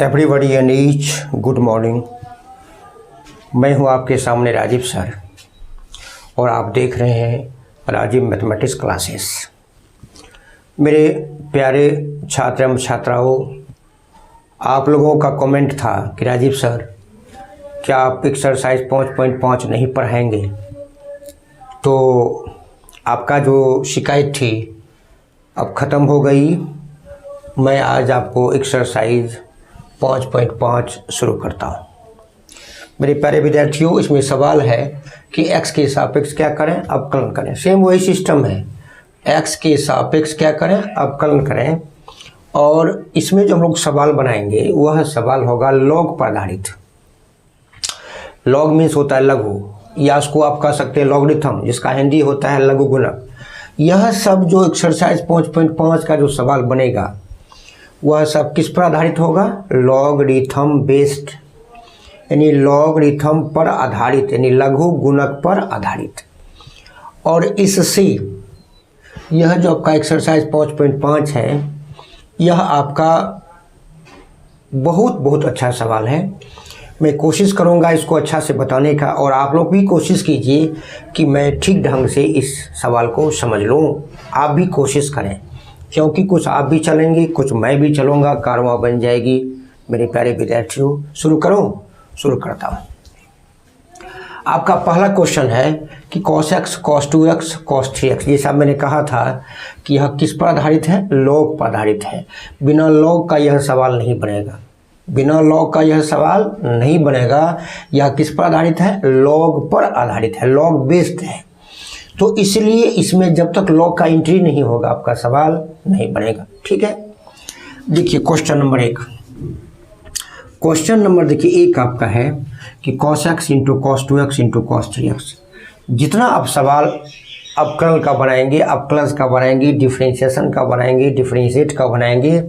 Everybody and each good morning. मैं हूं आपके सामने राजीव सर और आप देख रहे हैं राजीव मैथमेटिक्स क्लासेस। मेरे प्यारे छात्र एवं छात्राओं, आप लोगों का कमेंट था कि राजीव सर क्या आप एक्सरसाइज 5.5 नहीं पढ़ाएंगे। तो आपका जो शिकायत थी अब ख़त्म हो गई। मैं आज आपको एक्सरसाइज 5.5 शुरू करता हूँ। मेरे प्यारे विद्यार्थियों, इसमें सवाल है कि x के सापेक्ष क्या करें, अवकलन करें। सेम वही सिस्टम है, x के सापेक्ष क्या करें, अवकलन करें। और इसमें जो हम लोग सवाल बनाएंगे वह सवाल होगा लॉग पर आधारित। लॉग मीन्स होता है लघु, या उसको आप कह सकते हैं लॉगरिथम, जिसका हिंदी होता है लघु गुणक। यह सब जो एक्सरसाइज 5.5 का जो सवाल बनेगा वह सब किस पर आधारित होगा, लॉगरिथम बेस्ड, यानी लॉगरिथम पर आधारित, यानी लघु गुणक पर आधारित। और इससे यह जो आपका एक्सरसाइज 5.5 है यह आपका बहुत अच्छा सवाल है। मैं कोशिश करूंगा इसको अच्छा से बताने का, और आप लोग भी कोशिश कीजिए कि मैं ठीक ढंग से इस सवाल को समझ लूँ। आप भी कोशिश करें, क्योंकि कुछ आप भी चलेंगे, कुछ मैं भी चलूँगा, कारवां बन जाएगी। मेरे प्यारे विद्यार्थियों, शुरू करता हूँ। आपका पहला क्वेश्चन है कि cos x, cos 2x, cos 3x। जैसा मैंने कहा था कि यह किस पर आधारित है, लॉग पर आधारित है। बिना लॉग का यह सवाल नहीं बनेगा, बिना लॉग का यह सवाल नहीं बनेगा। यह किस पर आधारित है, लॉग पर आधारित है, लॉग बेस्ड है। तो इसलिए इसमें जब तक लॉग का एंट्री नहीं होगा आपका सवाल नहीं बनेगा। ठीक है, देखिए क्वेश्चन नंबर 1। क्वेश्चन नंबर देखिए 1 आपका है कि cos x into cos 2x into cos 3x। जितना आप सवाल अवकलन का बनाएंगे, अवकलन का बनाएंगे, डिफरेंशिएशन का बनाएंगे, डिफरेंशिएट का बनाएंगे,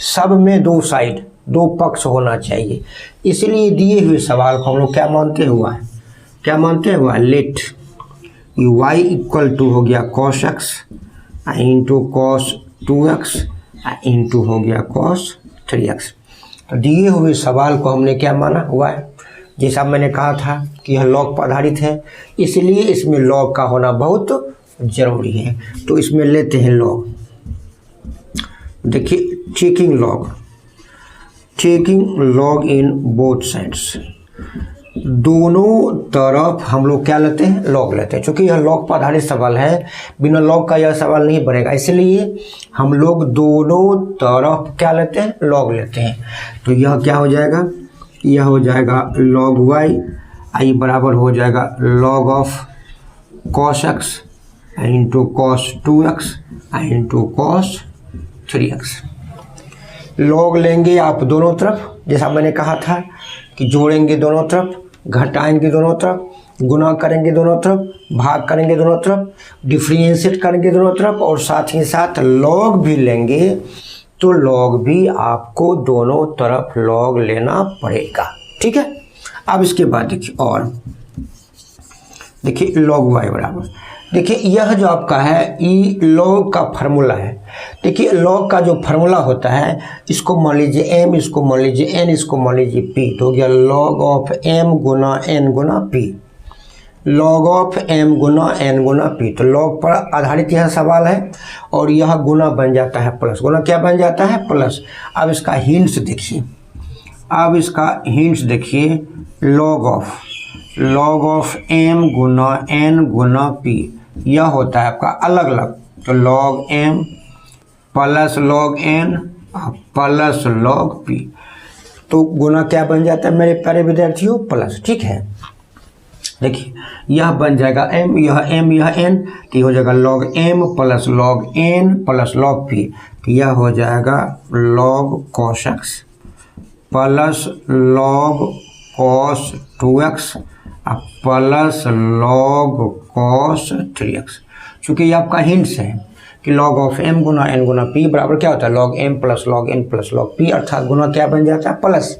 सब में दो साइड, दो पक्ष होना चाहिए। इसलिए दिए हुए सवाल को हम लोग क्या मानते हुआ, लेट y इक्वल टू हो गया cos x into cos 2x into हो गया cos 3x। तो दिए हुए सवाल को हमने क्या माना हुआ है, जैसा मैंने कहा था कि यह लॉग पर आधारित है, इसलिए इसमें लॉग का होना बहुत जरूरी है। तो इसमें लेते हैं लॉग। देखिए checking log in both sides, दोनों तरफ हम लोग क्या लेते हैं, लॉग लेते हैं। चूँकि यह लॉग पर आधारित सवाल है, बिना लॉग का यह सवाल नहीं बनेगा, इसलिए हम लोग दोनों तरफ क्या लेते हैं, लॉग लेते हैं। तो यह क्या हो जाएगा, यह हो जाएगा log y आई बराबर हो जाएगा log of cos x into cos 2x into cos 3x। Log लेंगे आप दोनों तरफ, जैसा मैंने कहा था कि जोड़ेंगे दोनों तरफ, घटाएंगे दोनों तरफ, गुना करेंगे दोनों तरफ, भाग करेंगे दोनों तरफ, डिफरेंशिएट करेंगे दोनों तरफ, और साथ ही साथ लॉग भी लेंगे। तो लॉग भी आपको दोनों तरफ लॉग लेना पड़ेगा। ठीक है, अब इसके बाद देखिए, और देखिए log y बराबर, देखिए यह जो आपका है ये लॉग का फार्मूला है। देखिए लॉग का जो फार्मूला होता है, इसको मान लीजिए m, इसको मान लीजिए n, इसको मान लीजिए p। तो हो गया log of m Guna n Guna p, log of m Guna n Guna p। तो लॉग पर आधारित यह सवाल है, और यह गुना बन जाता है प्लस, गुना क्या बन जाता है, प्लस। अब इसका हिंट्स देखिए, log of m Guna n Guna p, यह होता है आपका अलग अलग। तो log m plus log n plus log p, तो गुना क्या बन जाता है मेरे प्यारे विद्यार्थियों, प्लस। ठीक है, देखिए यह बन जाएगा m, यह m, यह n, तो हो जाएगा log m plus log n plus log p। तो यह हो जाएगा log cos x plus log cos 2x plus log cos 3x। चूँकि ये आपका हिंट्स है कि log of m Guna n Guna p बराबर क्या होता है, log m plus log n plus log p, अर्थात गुना क्या बन जाता है, प्लस।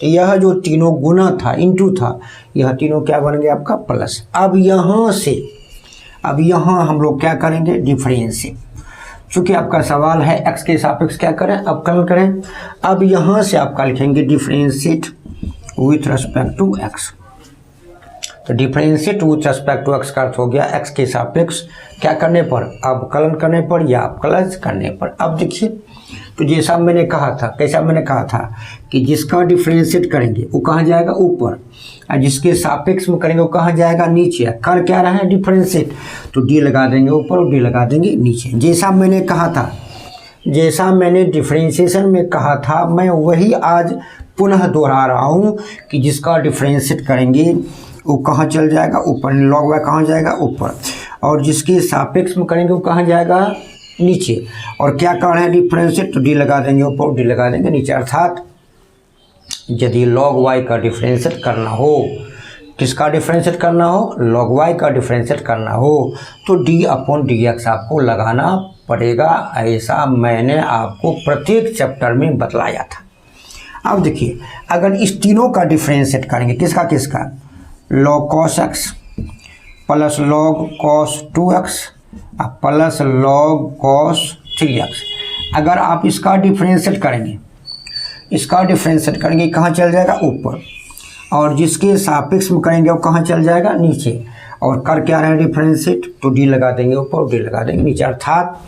यह जो तीनों गुना था, इंटू था, यह तीनों क्या बन गया आपका, प्लस। अब यहाँ हम लोग क्या करेंगे, डिफरेंशिएट। चूंकि आपका सवाल है x के सापेक्ष क्या करें, अवकलन करें। अब यहाँ से आपका लिखेंगे differentiate with respect to x। तो differentiate with respect to x का अर्थ हो गया x के सापेक्ष क्या करने पर, अवकलन करने पर या अवकलन करने पर। अब देखिए, तो जैसा मैंने कहा था, कैसा मैंने कहा था कि जिसका डिफरेंशिएट करेंगे वो कहाँ जाएगा, ऊपर, और जिसके सापेक्ष में करेंगे वो कहाँ जाएगा, नीचे। कर क्या रहा है, डिफरेंशिएट, तो डी लगा देंगे ऊपर और डी लगा देंगे नीचे। जैसा मैंने कहा था, जैसा मैंने डिफरेंशिएशन में कहा था, मैं वही आज पुनः दोहरा रहा हूँ कि जिसका डिफरेंशिएट करेंगे वो कहाँ चल जाएगा, ऊपर। लॉग वाई कहाँ जाएगा, ऊपर, और जिसके सापेक्ष में करेंगे वो कहाँ जाएगा, नीचे। और क्या कर रहे हैं, डिफरेंशिएट, तो डी लगा देंगे ऊपर, डी लगा देंगे नीचे। अर्थात यदि लॉग वाई का डिफरेंशिएट करना हो, किसका डिफरेंशिएट करना हो, लॉग वाई का डिफरेंशिएट करना हो, तो डी अपॉन डी एक्स आपको लगाना पड़ेगा। ऐसा मैंने आपको प्रत्येक चैप्टर में बतलाया था। अब देखिए, अगर इस तीनों का डिफरेंशिएट करेंगे, किसका किसका, log cos x plus log cos 2x plus log cos 3x, अगर आप इसका डिफरेंशिएट करेंगे, इसका डिफरेंशिएट करेंगे कहाँ चल जाएगा, ऊपर, और जिसके सापेक्ष में करेंगे वो कहाँ चल जाएगा, नीचे। और कर क्या रहे हैं, डिफरेंशिएट, तो डी लगा देंगे ऊपर और डी लगा देंगे नीचे। अर्थात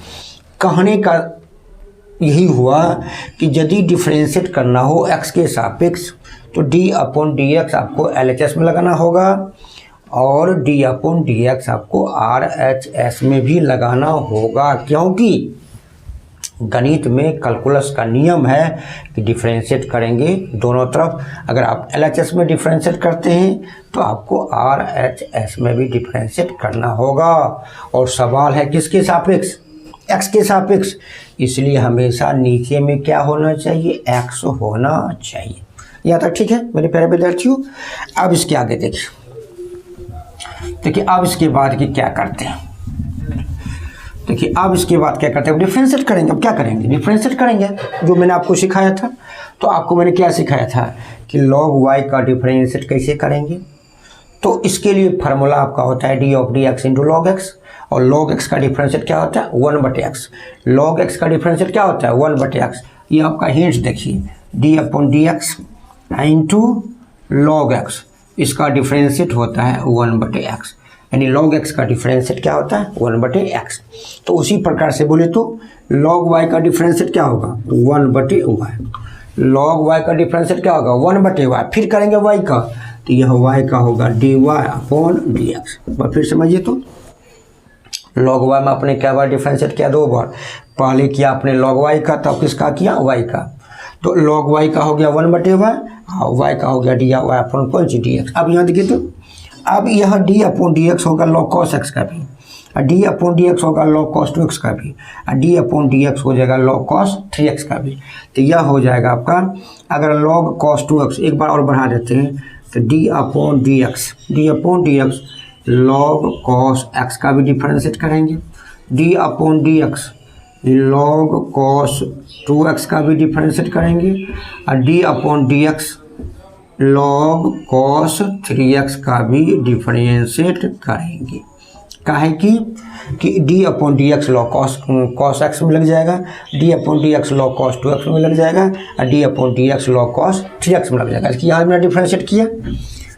कहने का यही हुआ कि यदि डिफरेंशिएट करना हो x के सापेक्ष, तो डी अपॉन डी एक्स आपको LHS में लगाना होगा, और डी अपॉन डी एक्स आपको RHS में भी लगाना होगा, क्योंकि गणित में कैलकुलस का नियम है कि डिफरेंशिएट करेंगे दोनों तरफ। अगर आप LHS में डिफरेंशिएट करते हैं तो आपको RHS में भी डिफरेंशिएट करना होगा। और सवाल है किसके सापेक्ष, x के सापेक्ष, इसलिए हमेशा नीचे में क्या होना चाहिए, x होना चाहिए। यहाँ तक ठीक है मेरे प्यारे विद्यार्थियों। अब इसके आगे देखिए, अब इसके बाद कि क्या करते हैं, देखिए अब इसके बाद क्या करते हैं, डिफरेंशिएट करेंगे। अब क्या करेंगे, डिफरेंशिएट करेंगे, जो मैंने आपको सिखाया था। तो आपको मैंने क्या सिखाया था कि लॉग वाई का डिफरेंशिएट कैसे करेंगे। तो इसके लिए फार्मूला आपका होता है D of D x into log x, और लॉग एक्स का डिफरेंशिएट क्या होता है, 1/x। लॉग एक्स का डिफरेंशिएट क्या होता है, 1/x। ये आपका हिंट्स देखिए, D upon D x into log x, इसका डिफरेंशिएट होता है 1/x, यानी लॉग एक्स का डिफरेंशिएट क्या होता है, 1/x। तो उसी प्रकार से बोले तो लॉग वाई का डिफरेंशिएट क्या होगा, 1/y। लॉग वाई का डिफरेंशिएट क्या होगा, 1/y। फिर करेंगे वाई का, तो यह वाई का होगा dy अपॉन डी एक्स। फिर समझिए, तो लॉग वाई में आपने क्या बार डिफरेंशिएट किया, 2 बार। पहले किया आपने लॉग वाई का, तब किसका किया, वाई का। तो लॉग वाई का हो गया 1/y, वाई का हो गया डी वाई अपॉन कौन सी डी एक्स। अब यहाँ देखिए, तो अब यह डी अपॉन डी एक्स होगा लॉग कॉस एक्स का भी, और डी अपॉन डी एक्स होगा लॉग कॉस 2x का भी, और डी अपॉन डी एक्स हो जाएगा लॉग कॉस 3x का भी। तो यह हो जाएगा आपका, अगर लॉग कॉस 2x एक बार और बढ़ा देते हैं, तो D upon D x, D upon D x log cos x का भी डिफरेंशिएट करेंगे, D upon D x log cos 2x का भी डिफरेंशिएट करेंगे, और D upon D x log cos 3x का भी डिफरेंशिएट करेंगे। काहे कि D upon D x log cos x में लग जाएगा, D upon D x log cos 2x में लग जाएगा, और D upon D x log cos 3x में लग जाएगा। इसकी यहाँ मैंने डिफरेंशिएट किया,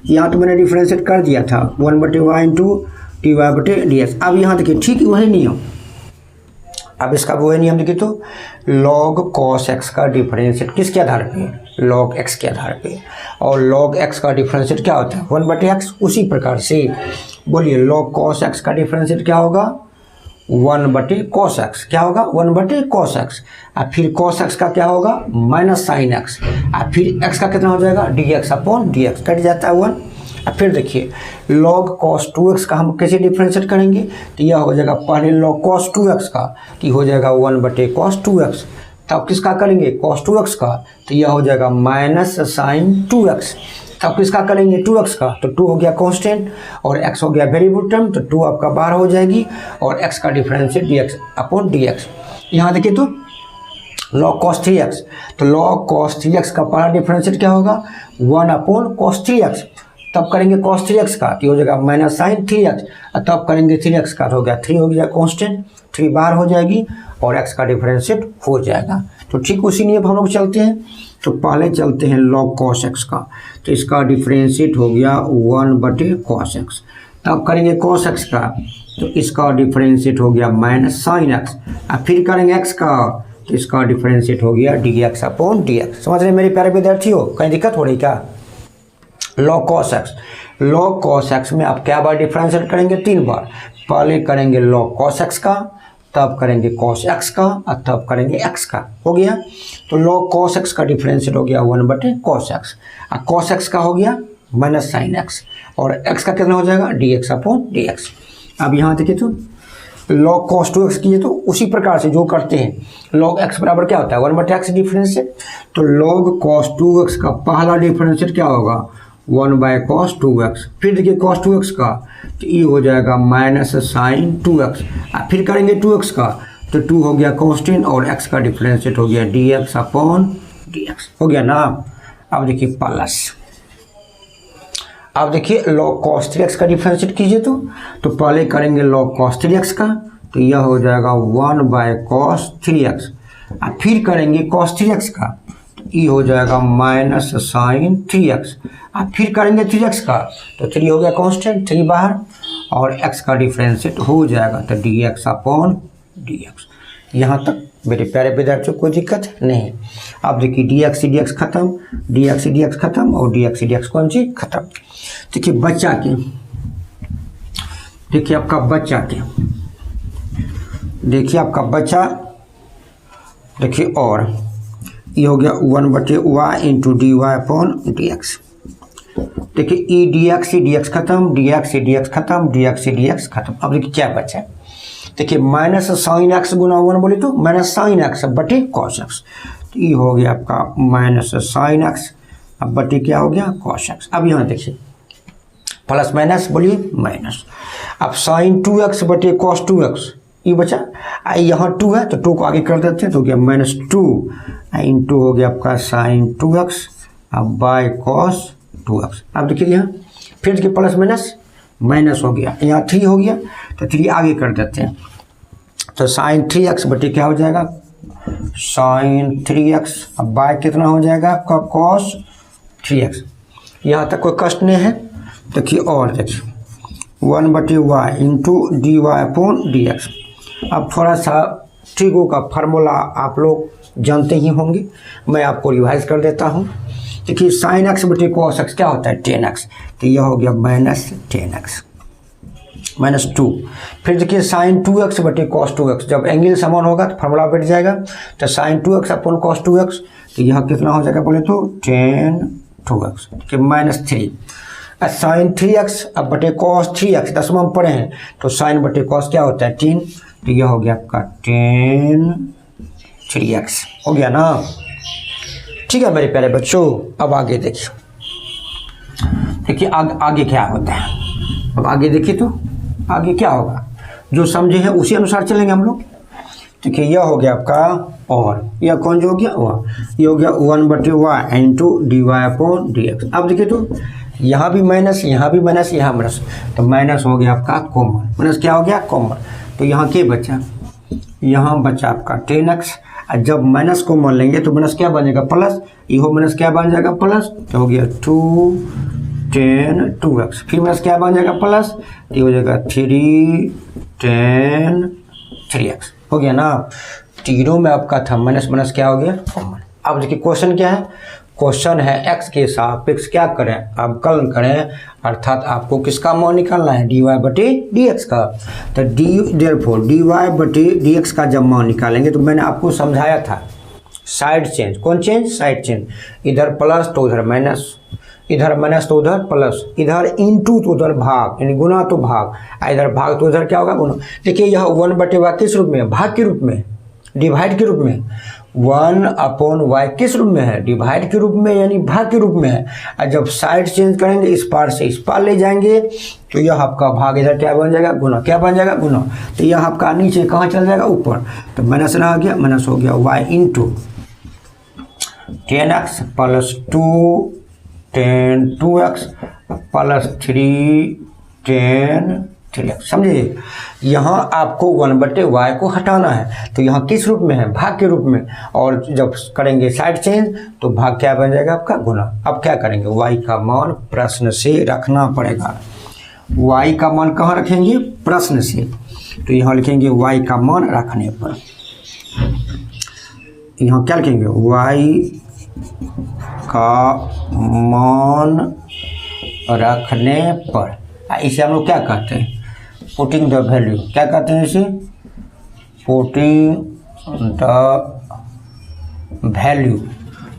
यहाँ तो मैंने डिफरेंशिएट कर दिया था 1/y इंटू डी वाई बटे डी एक्स। अब यहाँ देखिए ठीक वही नियम, अब इसका वही नियम देखिए, तो लॉग कॉस एक्स का डिफरेंशिएट किसके आधार पे, लॉग एक्स के आधार पे, और लॉग एक्स का डिफरेंशिएट क्या होता है, 1/x। उसी प्रकार से बोलिए लॉग कॉस एक्स का डिफरेंशिएट क्या होगा, 1/cos x, क्या होगा 1/cos x, और फिर cos x का क्या होगा माइनस साइन एक्स, और फिर x का कितना हो जाएगा dx अपॉन dx, कट जाता है 1। और फिर देखिए log cos 2x का हम कैसे डिफरेंशिएट करेंगे, तो यह हो जाएगा पहले log cos 2x का, कि हो जाएगा 1/cos 2x। तब किसका करेंगे cos 2x का, तो यह हो जाएगा माइनस साइन 2x। तब किसका करेंगे 2x का, तो 2 हो गया कांस्टेंट और x हो गया वेरिएबल टर्म, तो 2 आपका बाहर हो जाएगी, और x का डिफरेंशिएट dx अपॉन dx। यहाँ देखिए तो log cos 3x, तो log cos 3x का पहला डिफरेंशिएट क्या होगा 1/cos 3x, तब करेंगे cos 3x का तो हो जाएगा माइनस साइन 3x, और तब करेंगे 3x का तो हो गया 3 हो गया कॉन्स्टेंट, 3 बाहर हो जाएगी और x का डिफरेंशिएट हो जाएगा। तो ठीक उसी नियम हम लोग चलते हैं। तो पहले चलते हैं log cos x का, तो इसका डिफरेंशिएट हो गया 1/cos x, तब करेंगे cos x का तो इसका डिफरेंशिएट हो गया माइनस साइन x, और फिर करेंगे x का तो इसका डिफरेंशिएट हो गया dx/dx। समझ रहे मेरे प्यारे विद्यार्थियों, कहीं दिक्कत हो रही क्या? log cos x में आप क्या बार डिफरेंशिएट करेंगे? 3 बार। पहले करेंगे log cos x का, तब करेंगे cos x का, और तब करेंगे x का। हो गया तो log cos x का डिफरेंशिएट हो गया 1/cos x, और cos x का हो गया माइनस साइन x, और x का कितना हो जाएगा? dx/dx। अब यहाँ देखिए तो log cos 2x कीजिए तो उसी प्रकार से जो करते हैं log x बराबर क्या होता है? 1/x differentiate. तो log cos 2x का पहला डिफरेंशिएट क्या होगा? 1/cos 2x। फिर देखिए cos 2x का तो ये हो जाएगा माइनस साइन 2x, फिर करेंगे 2x का तो 2 हो गया कांस्टेंट और x का डिफरेंशिएट हो गया dx/dx। हो गया ना। अब देखिए प्लस, अब देखिए log cos 3x का डिफरेंशिएट कीजिए तो पहले करेंगे log cos 3x का तो यह हो जाएगा 1/cos 3x, और फिर करेंगे cos 3x का तो ये हो जाएगा माइनस साइन 3x, और फिर करेंगे 3x का तो 3 हो गया कांस्टेंट, 3 बाहर और x का डिफरेंशिएट हो जाएगा तो dx/dx। यहाँ तक मेरे प्यारे विद्यार्थियों कोई दिक्कत नहीं। अब देखिए dx/dx खत्म, dx/dx खत्म और dx/dx कौन सी खत्म। देखिए बच्चा की, देखिए आपका बच्चा की, देखिए आपका बच्चा, देखिए और ये हो गया 1/y इंटू dy/dx। देखिए ई dx/dx खत्म, dx/dx खत्म, dx/dx खत्म। अब देखिए क्या बचा? देखिए माइनस साइन x गुना 1 बोले तो माइनस साइन x बटे cos x, तो ये हो गया आपका माइनस साइन x अब बटे क्या हो गया cos x। अब यहाँ देखिए प्लस माइनस बोलिए माइनस, अब साइन 2x बटे cos 2x ये बचा, यहाँ 2 है तो 2 को आगे कर देते हैं तो हो गया माइनस 2 इंटू हो गया आपका साइन 2x अब बाय cos 2x। अब देखिए यहाँ फिर देखिए प्लस माइनस माइनस हो गया, यहाँ 3 हो गया तो 3 आगे कर देते हैं तो साइन 3x बटे क्या हो जाएगा साइन 3x, अब बाय कितना हो जाएगा आपका cos 3x। यहाँ तक कोई कष्ट नहीं है। देखिए और देखिए 1/y इंटू dy/dx। अब थोड़ा सा ट्रिगो का फार्मूला आप लोग जानते ही होंगे, मैं आपको रिवाइज कर देता हूँ। देखिए साइन x बटे cos x क्या होता है 10x, तो यह हो गया माइनस 10x माइनस 2। फिर देखिए साइन 2x बटे cos 2x, जब एंगल समान होगा तो फार्मूला बैठ जाएगा तो sign 2x upon cos 2x, तो यह कितना हो जाएगा बोले तो 10 2x कि माइनस 3। साइन 3x अब बटे cos 3x 10 में पढ़े हैं तो साइन बटे cos क्या होता है 10, तो यह हो गया आपका 10 3x। हो गया ना। ठीक है मेरे प्यारे बच्चों, अब आगे देखिए, देखिए आगे क्या होता है। अब आगे देखिए तो आगे क्या होगा, जो समझे हैं उसी अनुसार चलेंगे हम लोग। देखिए यह हो गया आपका और यह कौन जो हो गया वह, ये हो गया 1/y इंटू dy/dx। अब देखिए तो यहाँ भी माइनस, यहाँ भी माइनस, यहाँ माइनस, तो माइनस हो गया आपका कॉमन, माइनस क्या हो गया कॉमन, तो यहाँ क्या बचा, यहाँ बचा आपका 10x, और जब माइनस को मान लेंगे तो माइनस क्या बन जाएगा प्लस, ये हो माइनस क्या बन जाएगा प्लस, तो हो गया 2 10 2x, फिर माइनस क्या बन जाएगा प्लस, ये हो जाएगा 3 10 3x। हो गया ना। तीनों में आपका था माइनस माइनस क्या हो गया कॉमन। अब देखिए क्वेश्चन क्या है, क्वेश्चन है x के सापेक्ष क्या करें, अवकलन करें, अर्थात आपको किसका मान निकालना है dy/dx का। तो देयरफॉर dy/dx का जब मान निकालेंगे तो मैंने आपको समझाया था साइड चेंज, कौन चेंज साइड चेंज, इधर प्लस तो उधर माइनस, इधर माइनस तो उधर प्लस, इधर इंटू तो उधर भाग यानी गुना तो भाग, इधर भाग तो उधर क्या होगा गुना। देखिए यह 1/y किस रूप में, भाग के रूप में, डिवाइड के रूप में, 1/y किस रूप में है डिवाइड के रूप में यानी भाग के रूप में है। और जब साइड चेंज करेंगे इस पार से इस पार ले जाएंगे तो यह आपका भाग इधर क्या बन जाएगा गुना, क्या बन जाएगा गुना, तो यह आपका नीचे कहाँ चल जाएगा ऊपर, तो माइनस ना आ गया, माइनस हो गया y into 10x plus 2 10 2x +3 tan 3x, समझिए। यहाँ आपको 1/y को हटाना है, तो यहाँ किस रूप में है, भाग के रूप में, और जब करेंगे साइड चेंज तो भाग क्या बन जाएगा आपका, गुना। अब क्या करेंगे, y का मान प्रश्न से रखना पड़ेगा। y का मान कहाँ रखेंगे, प्रश्न से, तो यहाँ लिखेंगे y का मान रखने पर, यहाँ क्या लिखेंगे, y का मान रखने पर। इसे हम लोग क्या कहते हैं, पुटिंग द वैल्यू, क्या कहते हैं इसे, putting the value,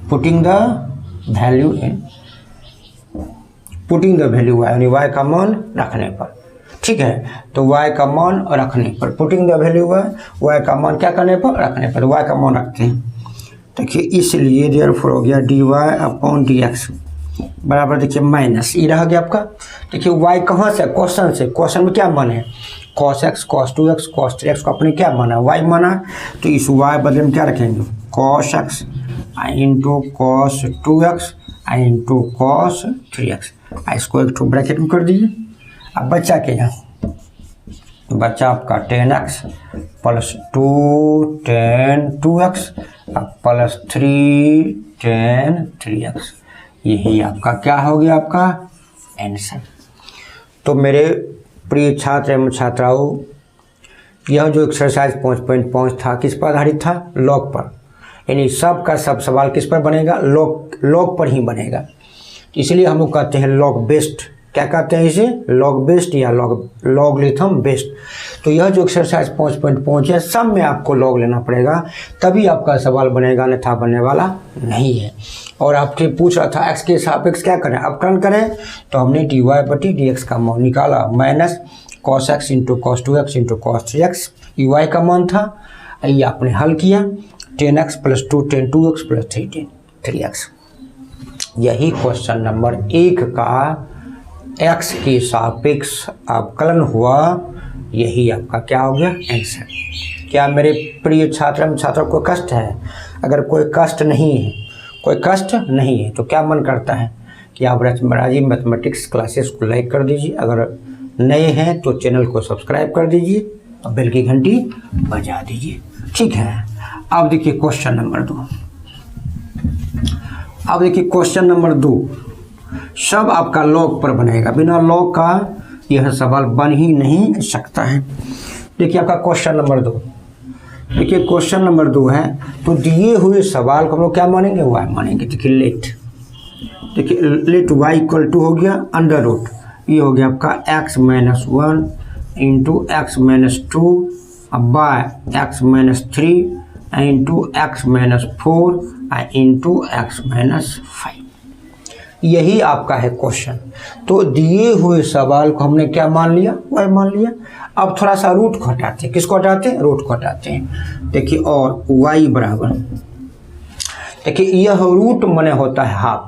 putting the value in, putting the value यानी y का मान रखने पर, ठीक है। तो y का मान रखने पर, पुटिंग द वैल्यू y का मान क्या करने पर, रखने पर, y का मान रखते हैं। देखिए इसलिए देयरफॉर हो गया dy/dx बराबर, देखिए माइनस ये रह गया आपका। देखिए y कहाँ से, क्वेश्चन से, क्वेश्चन में क्या मान है, cos x, cos 2x, cos 3x को अपने क्या माना, y माना, तो इस y बदले में क्या रखेंगे, cos x into cos 2x into cos 3x, इसको एक ब्रैकेट में कर दीजिए। अब बच्चा क्या है, बच्चा आपका 10x + 2 tan 2x +3 tan 3x, यही आपका क्या हो गया, आपका आंसर। तो मेरे प्रिय छात्र एवं छात्राओं, यह जो एक्सरसाइज 5.5 था किस पर आधारित था, लॉग पर, यानी सब का सब सवाल किस पर बनेगा, लॉग पर ही बनेगा। इसलिए हम लोग कहते हैं लॉग बेस्ड, क्या कहते हैं इसे, लॉग बेस्ड या लॉगरिथम बेस्ड। तो यह जो एक्सरसाइज 5.5 है, सब में आपको लॉग लेना पड़ेगा, तभी आपका सवाल बनेगा, अन्यथा बनने वाला नहीं है। और आपसे पूछ रहा था x के सापेक्ष क्या करें, अपकरण करें, तो हमने dy/dx का मान निकाला, minus cos x into cos 2x into cos 3x, y का मान था, ये आपने हल किया, 10x + 2 tan 2x + 3 tan 3x। यही क्वेश्चन नंबर 1 का x के सापेक्ष अवकलन हुआ, यही आपका क्या हो गया, आंसर। क्या मेरे प्रिय छात्र एवं छात्रों को कष्ट है, अगर कोई कष्ट नहीं है, कोई कष्ट नहीं है, तो क्या मन करता है कि आप राजीव मैथमेटिक्स क्लासेस को लाइक कर दीजिए, अगर नए हैं तो चैनल को सब्सक्राइब कर दीजिए और बेल की घंटी बजा दीजिए, ठीक है। अब देखिए क्वेश्चन नंबर 2, अब देखिए क्वेश्चन नंबर 2 सब आपका लॉग पर बनेगा, बिना लॉग का यह सवाल बन ही नहीं सकता है। देखिए आपका क्वेश्चन नंबर 2, देखिए क्वेश्चन नंबर 2 है, तो दिए हुए सवाल को हम लोग क्या मानेंगे, y मानेंगे। देखिए लेट y = हो गया √, ये हो गया आपका x - 1 into x - 2 by x - 3 into x - 4 into x - 5, यही आपका है क्वेश्चन। तो दिए हुए सवाल को हमने क्या मान लिया, y मान लिया। अब थोड़ा सा रूट को हटाते हैं, किसको हटाते हैं, रूट को हटाते हैं। देखिए और y बराबर, देखिए यह रूट माने होता है हाफ,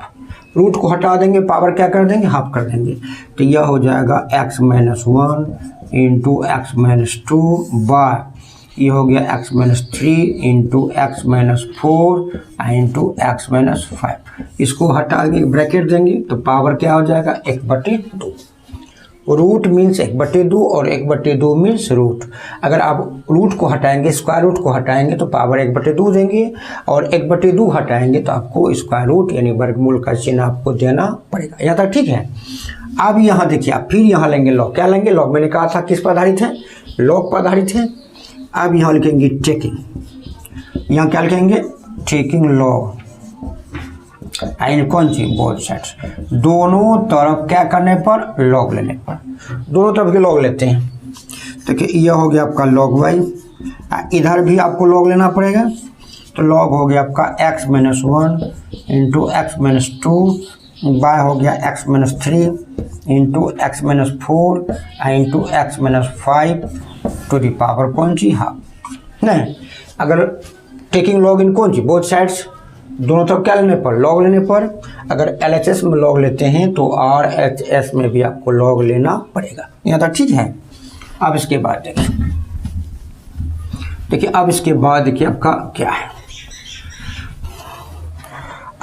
रूट को हटा देंगे, पावर क्या कर देंगे, हाफ कर देंगे, तो यह हो जाएगा x - 1 इंटू x - 2 बाय, ये हो गया x - 3 into x - 4 into x - 5, इसको हटा के ब्रैकेट देंगे तो पावर क्या हो जाएगा, 1/2। रूट मीन्स 1/2 और 1/2 मीन्स रूट। अगर आप रूट को हटाएंगे, स्क्वायर रूट को हटाएंगे तो पावर 1/2 देंगे, और 1/2 हटाएंगे तो आपको स्क्वायर रूट यानी वर्गमूल का चिन्ह आपको देना पड़ेगा। यहाँ तक ठीक है। अब यहाँ देखिए, आप फिर यहाँ लेंगे लॉग, क्या लेंगे, लॉग मैंने कहा था किस पर आधारित है, लॉग पर आधारित है। अब यहाँ लिखेंगे टेकिंग, यहाँ क्या लिखेंगे, टेकिंग लॉग एंड कौन सी, बोथ साइड्स, दोनों तरफ क्या करने पर, लॉग लेने पर, दोनों तरफ के लॉग लेते हैं। देखिए यह हो गया आपका log y, इधर भी आपको लॉग लेना पड़ेगा, तो लॉग हो गया आपका x - 1 इंटू x - 2 बाय हो गया x - 3 into x - 4 into x - 5 to the power कौन सी, हाफ। नहीं, अगर टेकिंग लॉग इन कौन सी, बोथ साइड्स, दोनों तरफ क्या लेने पर, लॉग लेने पर। अगर LHS में लॉग लेते हैं तो RHS में भी आपको लॉग लेना पड़ेगा। यहाँ तक ठीक है। अब इसके बाद देखिए अब इसके बाद देखिए आपका क्या है,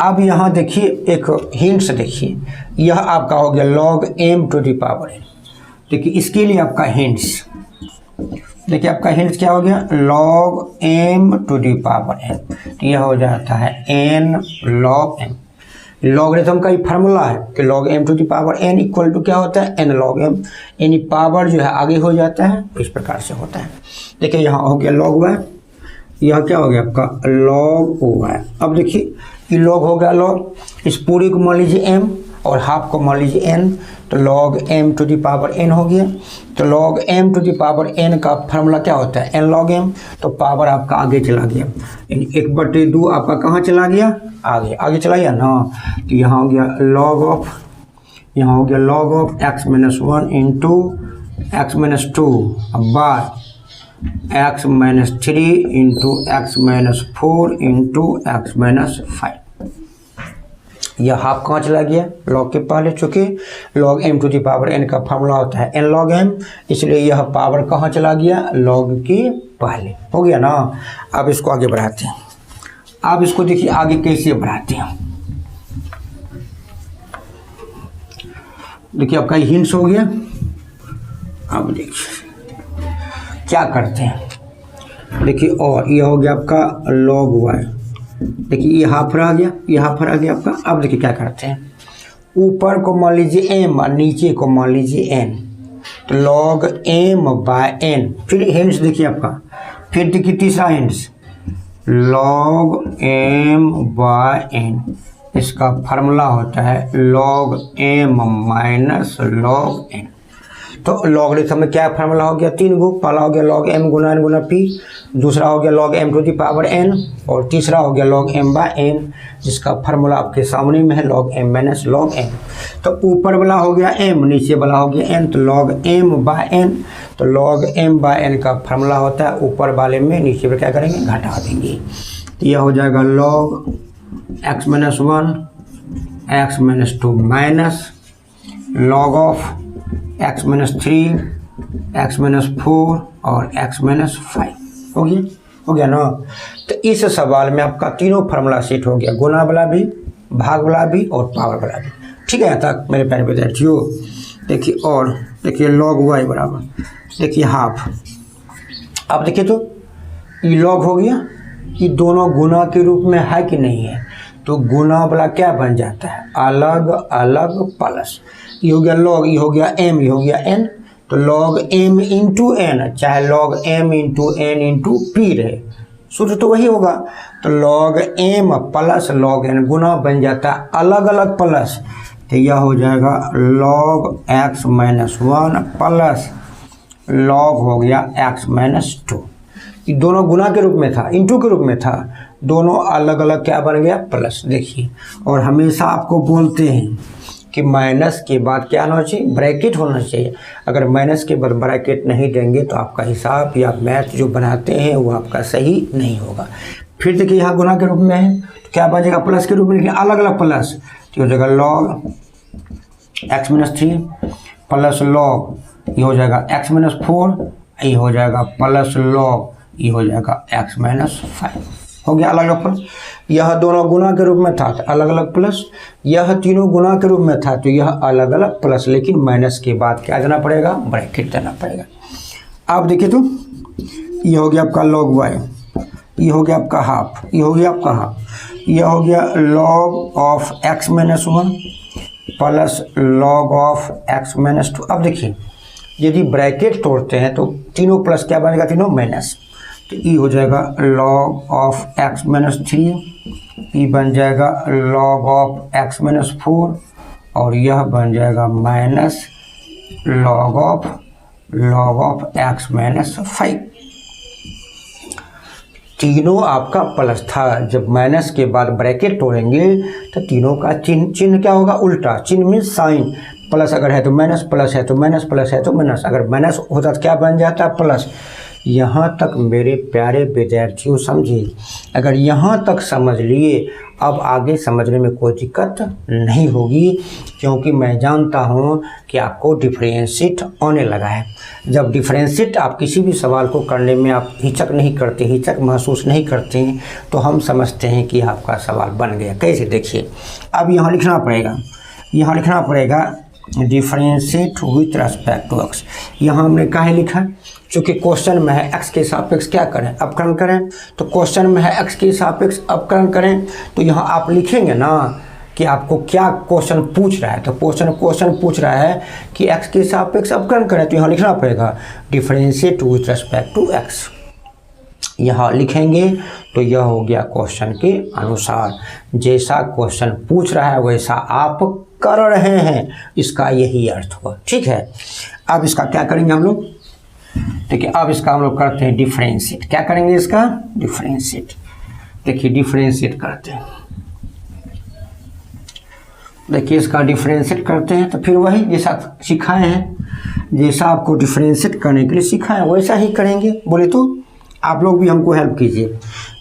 अब यहाँ देखिए एक हिंट्स देखिए, यह आपका हो गया log m to the power n। देखिए इसके लिए आपका हिंट्स देखिए, आपका हिंट्स क्या हो गया, log m to the power n। तो यह हो जाता है n log m। लॉगरिथम का ही फार्मूला है कि log m to the power n equal to क्या होता है, n log m, यानी पावर जो है आगे हो जाता है, इस प्रकार से होता है। देखिए यहाँ हो गया log y, यह क्या हो गया आपका log y। अब देखिए ये log हो गया log, इस पूरी को मान लीजिए m और हाफ को मान लीजिए n, तो log m to the power n हो गया। तो log m to the power n का फार्मूला क्या होता है, n log m। तो पावर आपका आगे चला गया, यानी 1/2 आपका कहाँ चला गया, आगे आगे चला गया ना। तो यहाँ हो गया log ऑफ, यहाँ हो गया log of x-1 into x-2 by x-3 into x-4 into x-5। यह हाफ कहाँ चला गया, log के पहले, चूँकि log m to the power n का फार्मूला होता है n log m, इसलिए यह पावर कहाँ चला गया, log के पहले। हो गया ना। अब इसको आगे बढ़ाते हैं। अब इसको देखिए आगे कैसे बढ़ाते हैं। देखिए आपका हिंट्स हो गया। अब देखिए क्या करते हैं, देखिए और यह हो गया आपका log y। देखिए ये हाफ रह गया, ये हाफ रह गया आपका। अब देखिए क्या करते हैं, ऊपर को मान लीजिए m और नीचे को मान लीजिए n, तो log m बाय n। फिर हिंट्स देखिए आपका, फिर देखिए तीसरा hints log m by n, इसका फार्मूला होता है log m minus log n। तो लॉगरिथम में क्या फार्मूला हो गया, 3 गो। पहला हो गया log m गुना n गुना p, दूसरा हो गया log m to the power n, और तीसरा हो गया log m बाय n, जिसका फार्मूला आपके सामने में है log m minus log n। तो ऊपर वाला हो गया m, नीचे वाला हो गया n, तो log m बाय n। तो log m बाय n का फार्मूला होता है ऊपर वाले में, नीचे पर क्या करेंगे, घटा देंगे। तो यह हो जाएगा log x-1 x-2 minus log of x-3 x-4 और x-5। हो गया ना। तो इस सवाल में आपका तीनों फार्मूला सेट हो गया, गुना वाला भी, भाग वाला भी और पावर वाला भी। ठीक है, यहाँ तक मेरे प्यारे विद्यार्थियों। देखिए और देखिए log y बराबर, देखिए हाफ। अब देखिए तो ये log हो गया, ये दोनों गुना के रूप में है कि नहीं है, तो गुना वाला क्या बन जाता है, अलग अलग प्लस। ये हो गया log, ये हो गया m, ये हो गया n, तो log m इंटू n, चाहे log m into n into p रहे, सूत्र तो वही होगा। तो log m plus log n गुना बन जाता है अलग अलग प्लस, तो यह हो जाएगा log x-1 प्लस log हो गया x-2। ये दोनों गुना के रूप में था, इंटू के रूप में था, दोनों अलग अलग क्या बन गया, प्लस। देखिए, और हमेशा आपको बोलते हैं कि माइनस के बाद क्या होना चाहिए, ब्रैकेट होना चाहिए। अगर माइनस के बाद ब्रैकेट नहीं देंगे तो आपका हिसाब या मैथ जो बनाते हैं वो आपका सही नहीं होगा। फिर देखिए यहाँ गुना के रूप में है, तो क्या बन जाएगा, प्लस के रूप में, लेकिन अलग अलग प्लस। तो हो जाएगा log x-3 प्लस log, ये हो जाएगा x-4, ये हो जाएगा प्लस log, ये हो जाएगा x-5। हो गया अलग अलग प्लस। यह दोनों गुना के रूप में था तो अलग अलग प्लस, यह तीनों गुना के रूप में था तो यह अलग अलग प्लस, लेकिन माइनस के बाद क्या देना पड़ेगा, ब्रैकेट देना पड़ेगा। अब देखिए तो ये हो गया आपका log y, ये हो गया आपका हाफ, ये हो गया आपका हाफ, यह हो गया log of x-1 plus log of x-2। अब देखिए यदि ब्रैकेट तोड़ते हैं तो तीनों प्लस क्या बनेगा, तीनों माइनस। तो ये हो जाएगा log ऑफ x-3, ये बन जाएगा log ऑफ x-4, और यह बन जाएगा माइनस log ऑफ x-5। तीनों आपका प्लस था, जब माइनस के बाद ब्रैकेट तोड़ेंगे तो तीनों का चिन्ह क्या होगा, उल्टा। चिन्ह मीन्स साइन, प्लस अगर है तो माइनस, प्लस है तो माइनस, प्लस है तो माइनस। अगर माइनस होता तो क्या बन जाता, प्लस। यहाँ तक मेरे प्यारे विद्यार्थियों समझे, अगर यहाँ तक समझ लिए अब आगे समझने में कोई दिक्कत नहीं होगी, क्योंकि मैं जानता हूँ कि आपको डिफरेंशिएट आने लगा है। जब डिफरेंशिएट आप किसी भी सवाल को करने में आप हिचक नहीं करते, हिचक महसूस नहीं करते हैं, तो हम समझते हैं कि आपका सवाल बन गया। कैसे, देखिए अब यहाँ लिखना पड़ेगा differentiate with respect to x. यहाँ हमने काहे लिखा, चूँकि क्वेश्चन में है एक्स के सापेक्ष क्या करें, अपकरण करें, तो क्वेश्चन में है एक्स के सापेक्ष अपकरण करें, तो यहाँ आप लिखेंगे ना कि आपको क्या क्वेश्चन पूछ रहा है। तो क्वेश्चन पूछ रहा है कि एक्स के सापेक्ष अपकरण करें, तो यहाँ लिखना पड़ेगा differentiate with respect to x. यहाँ लिखेंगे तो यह हो गया क्वेश्चन के अनुसार, जैसा क्वेश्चन पूछ रहा है वैसा आप कर रहे हैं, इसका यही अर्थ हुआ। ठीक है, अब इसका क्या करेंगे हम लोग, देखिए अब इसका हम लोग करते हैं डिफरेंशिएट। क्या करेंगे इसका, डिफरेंशिएट। देखिए डिफरेंशिएट करते हैं, देखिए इसका डिफरेंशिएट करते हैं, तो फिर वही जैसा सिखाए हैं, जैसा आपको डिफरेंशिएट करने के लिए सिखाए वैसा ही करेंगे। बोले तो आप लोग भी हमको हेल्प कीजिए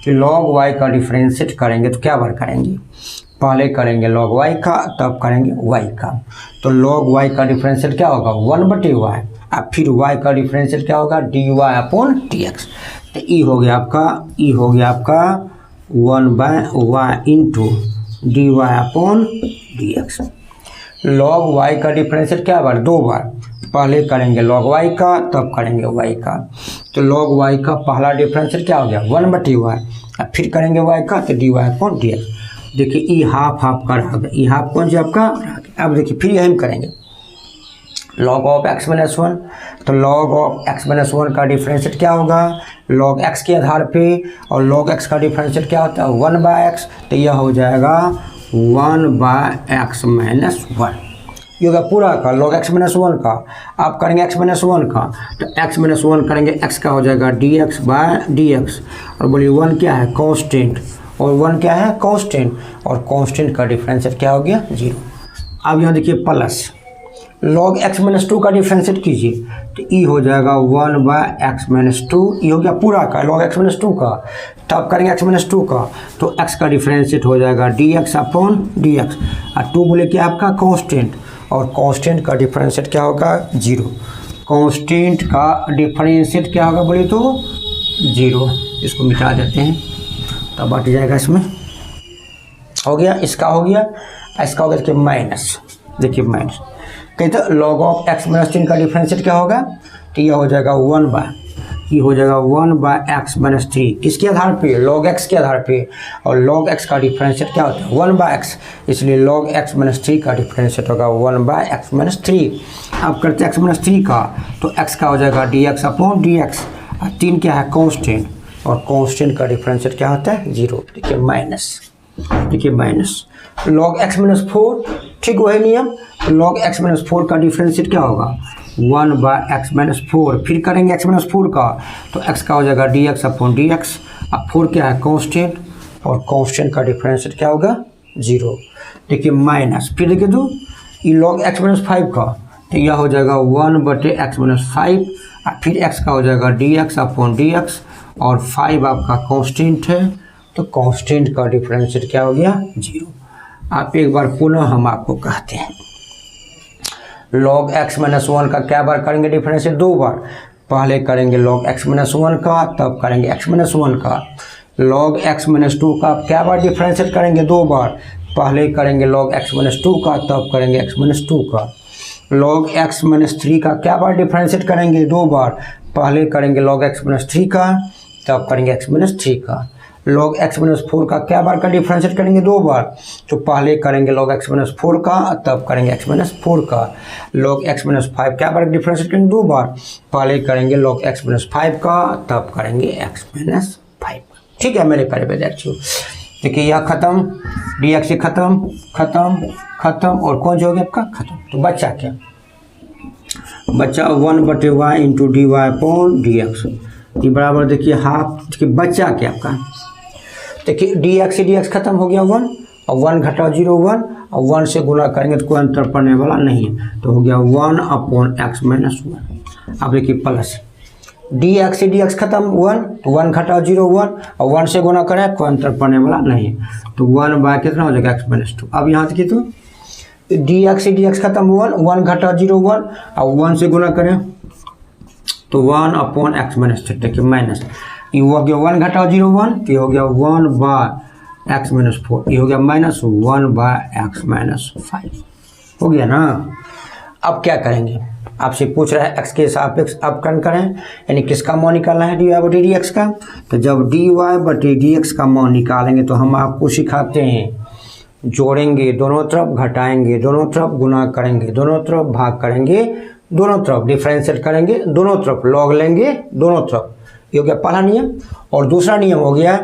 कि log y का डिफरेंशिएट करेंगे तो क्या बार करेंगे, पहले करेंगे log y का, तब करेंगे y का। तो log y का डिफरेंशिएट क्या होगा, 1/y, अब फिर y का डिफरेंशिएट क्या होगा, dy/dx। तो ई हो गया आपका 1/y into dy/dx। log y का डिफरेंशिएट क्या बार, 2 बार, पहले करेंगे log y का, तब करेंगे y का। तो log y का पहला डिफरेंशिएट क्या हो गया, 1/y, अब फिर करेंगे y का, तो dy/dx। देखिए ई हाफ का रह गया, ई हाफ कौन सा आपका रह गया। अब देखिए फिर यही करेंगे log ऑफ x-1, तो log ऑफ x-1 का डिफरेंशिएट क्या होगा, log x के आधार पे, और log x का डिफरेंशिएट क्या होता है, 1/x, तो यह हो जाएगा 1/x-1। ये होगा पूरा का log x-1 का। आप करेंगे x-1 का, तो x-1 करेंगे, x का हो जाएगा dx/dx, और बोलिए 1 क्या है, कांस्टेंट, और 1 क्या है, कांस्टेंट, और कांस्टेंट का डिफरेंशिएट क्या हो गया, 0। अब यहाँ देखिए प्लस log x-2 का डिफरेंशिएट कीजिए, तो ई हो जाएगा 1/x-2, ये हो गया पूरा का log x-2 का। तब करेंगे x-2 का, तो x का डिफरेंशिएट हो जाएगा dx/dx, और 2 बोले कि आपका कांस्टेंट, और कांस्टेंट का डिफरेंशिएट क्या होगा, 0। कांस्टेंट का डिफरेंशिएट क्या होगा बोले तो 0। इसको मिटा देते हैं, तब बट जाएगा, इसमें हो गया, इसका हो गया, इसका हो गया देखिए माइनस, देखिए माइनस। कहते log ऑफ x-3 का डिफरेंशिएट क्या होगा, तो यह हो जाएगा 1/x-3, किसके आधार पे, log x के आधार पे, और log x का डिफरेंशिएट क्या होता है, 1/x, इसलिए log x-3 का डिफरेंशिएट होगा 1/x-3। अब करते हैं x-3 का, तो x का हो जाएगा dx/dx, और 3 क्या है, कांस्टेंट, और कांस्टेंट का डिफरेंशिएट क्या होता है, 0। देखिए माइनस, देखिए माइनस log x-4, ठीक वही नियम, तो log x-4 का डिफरेंशिएट क्या होगा, 1/x-4, फिर करेंगे x-4 का, तो x का हो जाएगा dx/dx, अब 4 क्या है, कांस्टेंट, और कांस्टेंट का डिफरेंशिएट क्या होगा, 0। देखिए माइनस, फिर देखिए तो ये log x-5 का, तो यह हो जाएगा 1/x-5, और फिर x का हो जाएगा dx/dx, और 5 आपका कांस्टेंट है, तो कांस्टेंट का डिफरेंशिएट क्या हो गया, 0। आप एक बार पुनः हम आपको कहते हैं, log x-1 का क्या बार करेंगे डिफरेंशिएट, 2 बार, पहले करेंगे log x-1 का, तब करेंगे x-1 का। log x-2 का क्या बार डिफरेंशिएट करेंगे, 2 बार, पहले करेंगे log x-2 का, तब करेंगे x-2 का। log x-3 का क्या बार डिफरेंशिएट करेंगे, 2 बार, पहले करेंगे log x-3 का, तब करेंगे x-3 का। log x-4 का क्या बार का डिफरेंशिएट करेंगे, 2 बार, तो पहले करेंगे log x-4 का, तब करेंगे x-4 का। log x-5 क्या बार डिफरेंशिएट करेंगे, 2 बार, पहले करेंगे log x-5 का, तब करेंगे x-5। ठीक है मेरे प्यारे विद्यार्थियों, देखिए यह खत्म, dx खत्म, और कौन जो हो गया आपका खत्म। तो बच्चा क्या, बच्चा 1/y इंटू dy/dx, ये बराबर देखिए हाफ, देखिए बच्चा क्या आपका, देखिए dx से dx खत्म हो गया 1, और 1 घटाओ 0 1, और 1 से गुणा करेंगे तो कोई अंतर पड़ने वाला नहीं है, तो हो गया 1/x-1। अब देखिए प्लस, डी एक्स से डी एक्स खत्म 1, तो 1 घटाओ 0 1, और 1 से गुना करें कोई अंतर पड़ने वाला नहीं, तो 1 बाय कितना हो जाएगा x-2। अब यहाँ तक तो डी एक्स से डी एक्स खत्म 1, 1 घटाओ 0 1, और 1 से गुना करें तो 1 अपॉन x-3, देखिए माइनस, ये हो गया 1 घटाओ 0 1, तो ये हो गया 1 बाय x-4, ये हो गया माइनस 1 बाय x-5, हो गया ना। अब क्या करेंगे, आपसे पूछ रहा है x के सापेक्ष अपकरण करें, यानी किसका मान निकालना है dy बटे dx का। तो जब dy बटे dx का मान निकालेंगे तो हम आपको सिखाते हैं जोड़ेंगे दोनों तरफ, घटाएंगे दोनों तरफ, गुना करेंगे दोनों तरफ, भाग करेंगे दोनों तरफ, डिफरेंशिएट करेंगे दोनों तरफ, लॉग लेंगे दोनों तरफ। ये हो गया पहला नियम। और दूसरा नियम हो गया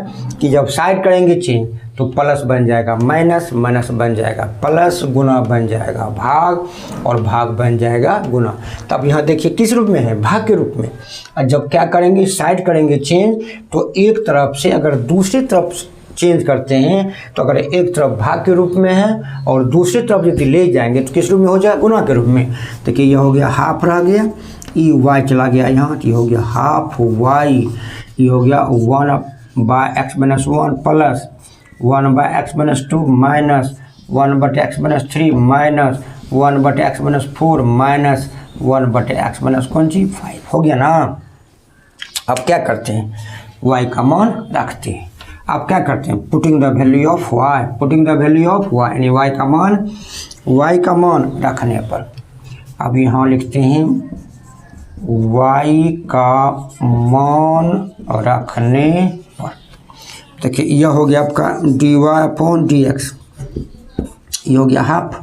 कि जब साइड करेंगे चेंज तो प्लस बन जाएगा माइनस, माइनस बन जाएगा प्लस, गुना बन जाएगा भाग, और भाग बन जाएगा गुना। तब यहाँ देखिए किस रूप में है, भाग के रूप में। और जब क्या करेंगे, साइड करेंगे चेंज, तो एक तरफ से अगर दूसरी तरफ चेंज करते हैं तो अगर एक तरफ भाग के रूप में है और दूसरी तरफ यदि ले जाएंगे तो किस रूप में हो जाएगा, गुना के रूप में। देखिए ये हो गया हाफ रह गया, ई वाई चला गया यहाँ, तो ये हो गया हाफ वाई, ये हो गया 1 by x-1 plus 1 by x-2 minus 1 बटे x-3 माइनस 1 बटे x-4 माइनस 1 बटे x-5, हो गया ना। अब क्या करते हैं, y का मान रखते हैं। आप क्या करते हैं, putting the value of y, putting the value of y, यानी y का मान रखने पर अब यहाँ लिखते हैं y का मान रखने पर। देखिए यह हो गया आपका dy अपॉन dx, ये हो गया हाफ।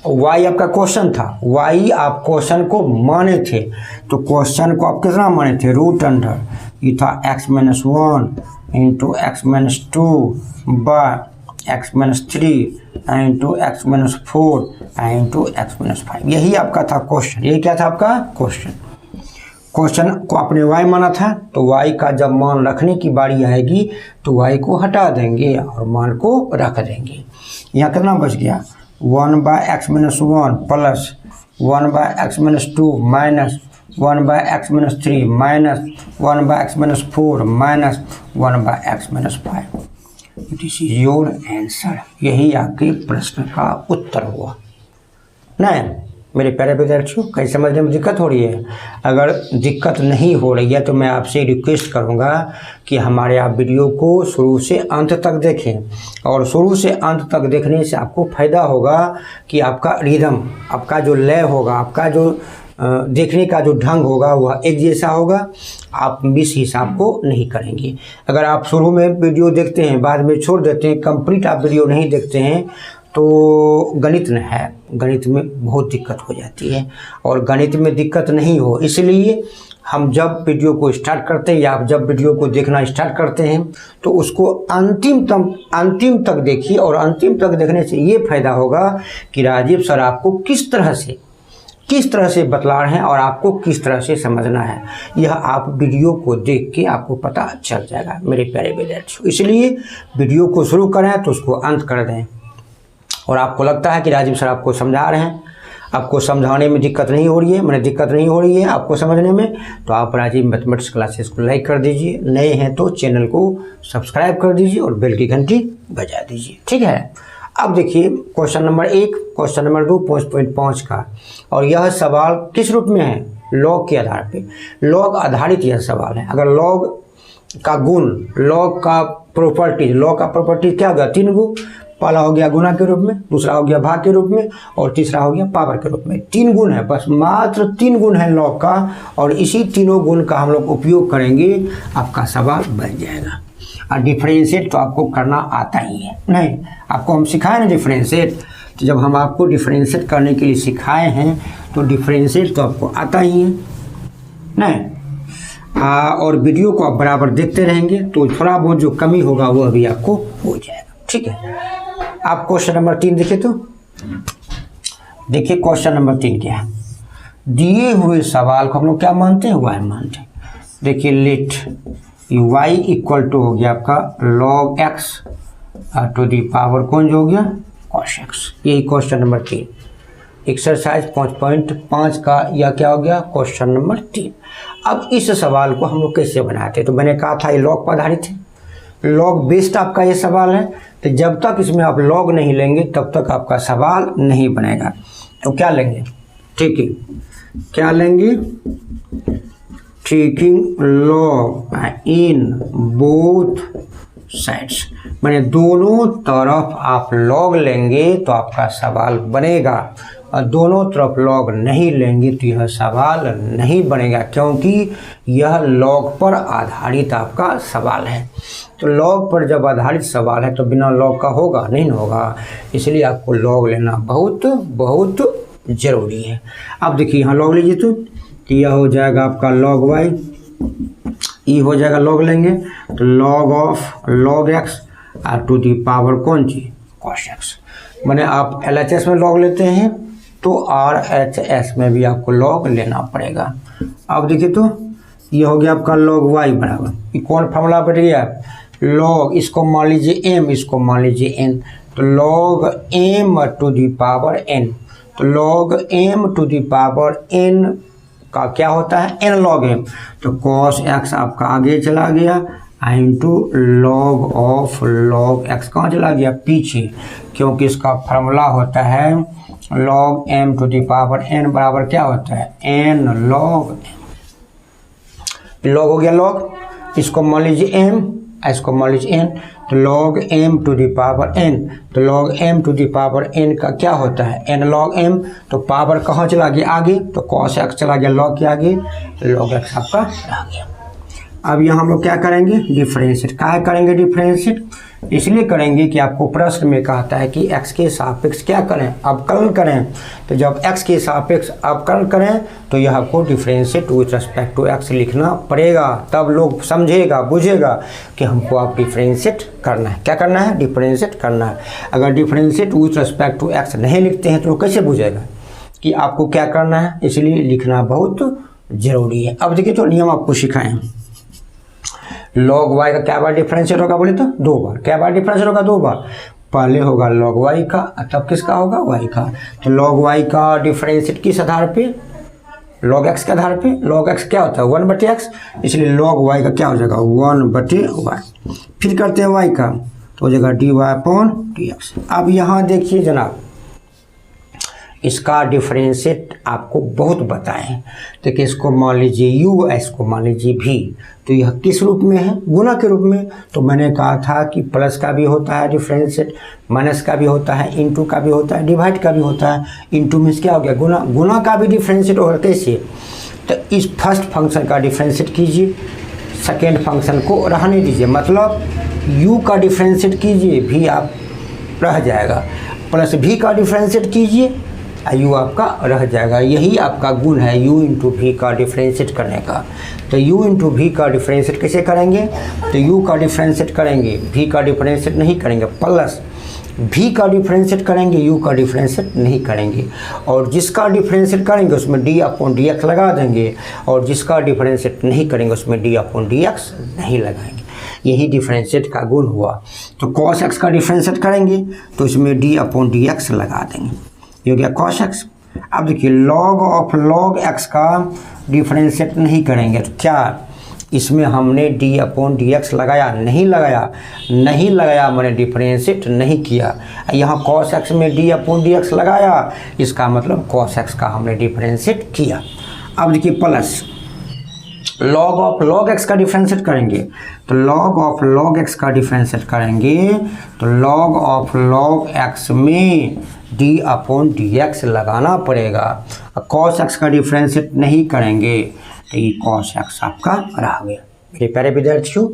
y आपका क्वेश्चन था, y आप क्वेश्चन को माने थे, तो क्वेश्चन को आप कितना माने थे, रूट अंडर, ये था x-1 into x-2 by x-3 into x-4 into x-5। यही आपका था क्वेश्चन, यही क्या था आपका क्वेश्चन। क्वेश्चन को आपने y माना था, तो y का जब मान रखने की बारी आएगी तो y को हटा देंगे और मान को रख देंगे। यहाँ कितना बच गया, 1 by x-1 plus 1 by x-2 minus 1 by x-3 minus 1 by x-4 minus 1 by x-5। This is your answer. यही आपके प्रश्न का उत्तर हुआ। नहीं मेरे प्यारे विद्यार्थियों, कहीं समझने में दिक्कत हो रही है? अगर दिक्कत नहीं हो रही है तो मैं आपसे रिक्वेस्ट करूंगा कि हमारे आप वीडियो को शुरू से अंत तक देखें, और शुरू से अंत तक देखने से आपको फ़ायदा होगा कि आपका रिदम, आपका जो लय होगा, आपका जो देखने का जो ढंग होगा वह एक जैसा होगा, आप मिस हिसाब को नहीं करेंगे। अगर आप शुरू में वीडियो देखते हैं बाद में छोड़ देते हैं, कंप्लीट आप वीडियो नहीं देखते हैं, तो गणित न है, गणित में बहुत दिक्कत हो जाती है। और गणित में दिक्कत नहीं हो इसलिए हम जब वीडियो को स्टार्ट करते हैं या आप जब वीडियो को देखना स्टार्ट करते हैं तो उसको अंतिम तक देखिए, और अंतिम तक देखने से ये फ़ायदा होगा कि राजीव सर आपको किस तरह से बतला रहे हैं और आपको किस तरह से समझना है, यह आप वीडियो को देख के आपको पता चल जाएगा मेरे प्यारे विद्यार्थियों। इसलिए वीडियो को शुरू करें तो उसको अंत कर दें, और आपको लगता है कि राजीव सर आपको समझा रहे हैं, आपको समझाने में दिक्कत नहीं हो रही है, मैंने दिक्कत नहीं हो रही है आपको समझने में, तो आप राजीव मैथमेटिक्स क्लासेस को लाइक कर दीजिए, नए हैं तो चैनल को सब्सक्राइब कर दीजिए और बेल की घंटी बजा दीजिए, ठीक है। अब देखिए क्वेश्चन नंबर 1, क्वेश्चन नंबर 2 5.5 का, और यह सवाल किस रूप में है, लॉग के आधार पे, लॉग आधारित यह सवाल है। अगर लॉग का गुण, लॉग का प्रॉपर्टी क्या होगा, 3 गुण, पहला हो गया गुना के रूप में, दूसरा हो गया भाग के रूप में, और तीसरा हो गया पावर के रूप में। 3 गुण है, बस मात्र 3 गुण है लॉग का, और इसी तीनों गुण का हम लोग उपयोग करेंगे, आपका सवाल बन जाएगा। और डिफरेंशिएट तो आपको करना आता ही है, नहीं आपको हम सिखाए ना डिफरेंशिएट, तो जब हम आपको डिफरेंशिएट करने के लिए सिखाए हैं तो डिफरेंशिएट तो आपको आता ही है, नहीं। और वीडियो को आप बराबर देखते रहेंगे तो थोड़ा बहुत जो कमी होगा वो अभी आपको हो जाएगा, ठीक है। आप क्वेश्चन नंबर 3 देखिए, तो देखिए क्वेश्चन नंबर 3 क्या है, दिए हुए सवाल को हम लोग क्या मानते हैं, y मानते हैं। देखिए लेट y इक्वल टू हो गया आपका log x to the power कौन जो हो गया cos x, यही क्वेश्चन नंबर 3। एक्सरसाइज 5.5 का यह क्या हो गया, क्वेश्चन नंबर 3। अब इस सवाल को हम लोग कैसे बनाते हैं, तो मैंने कहा था ये लॉग पर आधारित है, लॉग बेस्ड आपका ये सवाल है। तो जब तक इसमें आप लॉग नहीं लेंगे तब तक आपका सवाल नहीं बनेगा। तो क्या लेंगे, ठीक है, क्या लेंगे, taking log in both sides, मैंने दोनों तरफ आप लॉग लेंगे तो आपका सवाल बनेगा, और दोनों तरफ लॉग नहीं लेंगे तो यह सवाल नहीं बनेगा, क्योंकि यह लॉग पर आधारित आपका सवाल है। तो लॉग पर जब आधारित सवाल है तो बिना लॉग का होगा नहीं होगा, इसलिए आपको लॉग लेना बहुत बहुत ज़रूरी है। अब देखिए यहाँ लॉग लीजिए तो यह हो जाएगा आपका लॉग वाई, ई हो जाएगा लॉग लेंगे तो लॉग ऑफ लॉग एक्स और टू दी पावर कौन सी, कॉस एक्स। मैंने आप LHS में लॉग लेते हैं तो RHS में भी आपको लॉग लेना पड़ेगा। अब देखिए तो ये हो गया आपका लॉग वाई बराबर, ये कौन फार्मूला बैठ गया, लॉग, इसको मान लीजिए m, इसको मान लीजिए n, तो log m to the power n, तो log m to the power n का क्या होता है, n log m, तो cos x आपका आगे चला गया into log of log x कहाँ चला गया, पीछे, क्योंकि इसका फार्मूला होता है log m to the power n बराबर क्या होता है, n log लॉग हो गया लॉग, इसको मान लीजिए m, इसको मान लीजिए n, तो log m to the power n, तो log m to the power n का क्या होता है, n log m, तो पावर कहाँ चला गया आगे, तो cos x चला गया लॉग के आगे, लॉग x आपका रह गया। अब यहाँ हम लोग क्या करेंगे, डिफरेंशिएट, क्या करेंगे, डिफरेंशिएट इसलिए करेंगे कि आपको प्रश्न में कहता है कि x के सापेक्ष क्या करें, अवकलन करें, तो जब x के सापेक्ष अवकलन करें तो यह आपको differentiate with respect to x लिखना पड़ेगा, तब लोग समझेगा बुझेगा कि हमको आप डिफरेंशिएट करना है, क्या करना है, डिफरेंशिएट करना है। अगर differentiate with respect to x नहीं लिखते हैं तो लोग कैसे बुझेगा कि आपको क्या करना है, इसलिए लिखना बहुत ज़रूरी है। अब देखिए तो नियम आपको सिखाएं, लॉग वाई का क्या बार डिफरेंशिएट होगा, बोले तो 2 बार, क्या बार डिफरेंशिएट होगा, 2 बार, पहले होगा लॉग वाई का तब किसका होगा, वाई का, तो लॉग वाई का डिफरेंशिएट किस आधार पे, लॉग एक्स के आधार पे, लॉग एक्स क्या होता है 1/x, इसलिए लॉग वाई का क्या हो जाएगा 1/y, फिर करते हैं वाई का तो हो जाएगा dy/dx। अब यहाँ देखिए जनाब, इसका डिफरेंशिएट आपको बहुत बताएं, तो कि इसको मान लीजिए u, इसको मान लीजिए v, तो यह किस रूप में है, गुना के रूप में। तो मैंने कहा था कि प्लस का भी होता है डिफरेंशिएट, माइनस का भी होता है, इनटू का भी होता है, डिवाइड का भी होता है। इनटू मीन्स क्या हो गया, गुना, गुना का भी डिफरेंशिएट होगा, कैसे, तो इस फर्स्ट फंक्शन का डिफरेंशिएट कीजिए, सेकेंड फंक्शन को रहने दीजिए, मतलब u का डिफरेंशिएट कीजिए, v आप रह जाएगा, प्लस v का डिफरेंशिएट कीजिए, u आपका रह जाएगा। यही आपका गुण है u इंटू वी का डिफरेंशिएट करने का। तो u इंटू वी का डिफरेंशिएट कैसे करेंगे, तो u का डिफरेंशिएट करेंगे, v का डिफरेंशिएट नहीं करेंगे, प्लस v का डिफरेंशिएट करेंगे, u का डिफरेंशिएट नहीं करेंगे, और जिसका डिफरेंशिएट करेंगे उसमें d/dx लगा देंगे, और जिसका डिफरेंशिएट नहीं करेंगे उसमें d/dx नहीं लगाएंगे। यही डिफरेंशिएट का गुण हुआ। तो cos x का डिफरेंशिएट करेंगे तो इसमें d/dx लगा देंगे, ये हो गया cos x। अब देखिए log ऑफ log x का डिफरेंशिएट नहीं करेंगे तो क्या, इसमें हमने d/dx लगाया, नहीं लगाया, नहीं लगाया, मैंने डिफरेंशिएट नहीं किया। यहाँ cos x में d/dx लगाया, इसका मतलब cos x का हमने डिफरेंशिएट किया। अब देखिए plus log of log x का डिफरेंशिएट करेंगे, तो log ऑफ log x का डिफरेंशिएट करेंगे तो log ऑफ log x में d/dx लगाना पड़ेगा। cos x का डिफरेंशिएट नहीं करेंगे तो ये cos x आपका रह गया। मेरे प्यारे विद्यार्थियों,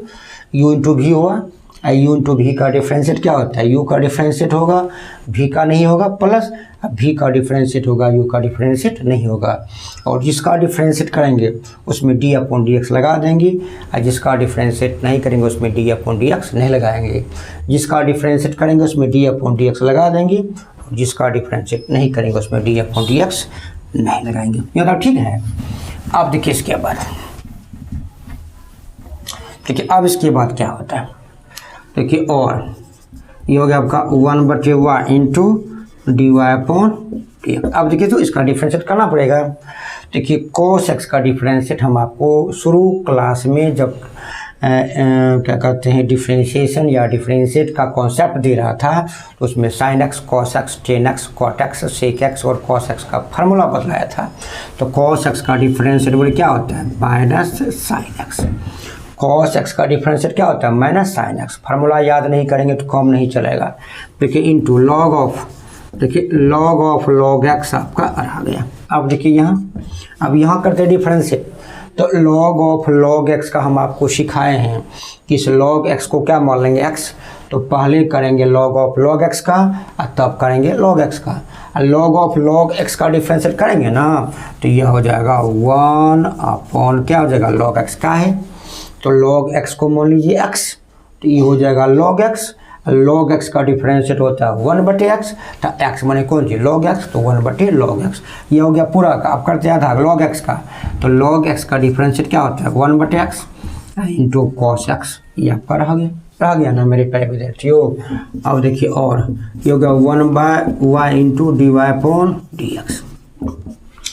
u इंटू वी हुआ, u इंटू वी का डिफरेंशिएट क्या होता है, u का डिफरेंशिएट होगा, v का नहीं होगा, प्लस v का डिफरेंशिएट होगा, u का डिफरेंशिएट नहीं होगा, और जिसका डिफरेंशिएट करेंगे उसमें d/dx लगा देंगे, और जिसका डिफरेंशिएट नहीं करेंगे उसमें d/dx नहीं लगाएंगे। जिसका डिफरेंशिएट करेंगे उसमें d/dx लगा देंगे, जिसका डिफरेंशिएट नहीं करेंगे उसमें d/dx नहीं लगाएंगे। ये तो ठीक है। अब देखिए इसके बाद, देखिए अब इसके बाद क्या होता है, देखिए और ये हो गया आपका 1/y into dy upon dx। अब देखिए तो इसका डिफ्रेंशिएट करना पड़ेगा। देखिए cos x का डिफ्रेंशिएट हम आपको शुरू क्लास में जब क्या कहते हैं डिफ्रेंशिएशन या डिफ्रेंशिएट का कॉन्सेप्ट दे रहा था तो उसमें sin x cos x tan x cot x sec x और cos x का फार्मूला बतलाया था। तो cos x का डिफ्रेंशिएट बोले क्या होता है minus sin x। cos x का डिफ्रेंशिएट क्या होता है माइनस sin x। फार्मूला याद नहीं करेंगे तो काम नहीं चलेगा। देखिए इंटू लॉग ऑफ, देखिए लॉग ऑफ लॉग x आपका आ गया। अब देखिए यहाँ करते हैं डिफ्रेंशिएट। तो लॉग ऑफ लॉग x का हम आपको सिखाए हैं कि इस लॉग x को क्या मान लेंगे x। तो पहले करेंगे लॉग ऑफ लॉग x का और तब करेंगे लॉग x का। लॉग ऑफ लॉग x का डिफरेंशिएट करेंगे ना तो यह हो जाएगा 1 अपॉन क्या हो जाएगा लॉग x का है। तो लॉग x को मान लीजिए x, तो ये हो जाएगा लॉग x। लॉग x का डिफरेंशिएट होता है 1/x। तो x माने कौन सी लॉग x, तो 1/log x। ये हो गया पूरा का। अब करते हैं आधा लॉग x का। तो log x का डिफरेंशिएट क्या होता है 1/x इंटू cos x। ये आपका रह गया ना मेरे प्यारे विद्यार्थियों। अब देखिए और ये हो गया 1/y into dy upon dx।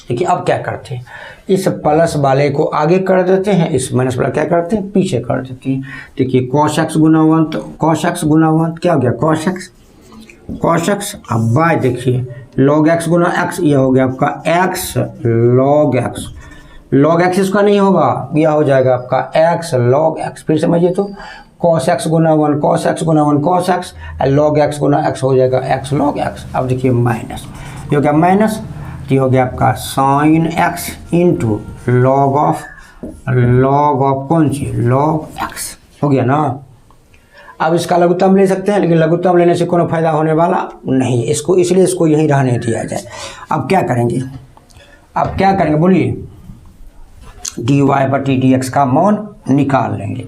देखिए अब क्या करते हैं, इस प्लस वाले को आगे कर देते हैं, इस माइनस वाला क्या करते हैं पीछे कर देते हैं। देखिए cos x गुना 1, तो cos x गुना 1 क्या हो गया cos x। अब y देखिए log x गुना x, ये हो गया आपका x log x। log x इसका नहीं होगा, यह हो जाएगा आपका x log x। फिर समझिए तो cos x गुना 1 cos x गुना 1 cos x, log x गुना x हो जाएगा x log x। अब देखिए माइनस, ये हो गया माइनस, ये हो गया आपका sin x into log of कौन सी log x हो गया ना। अब इसका लघुत्तम ले सकते हैं, लेकिन लघुत्तम लेने से कोनो फायदा होने वाला नहीं, इसको इसलिए इसको यहीं रहने दिया जाए। अब क्या करेंगे बोलिए, dy/dx का मान निकाल लेंगे।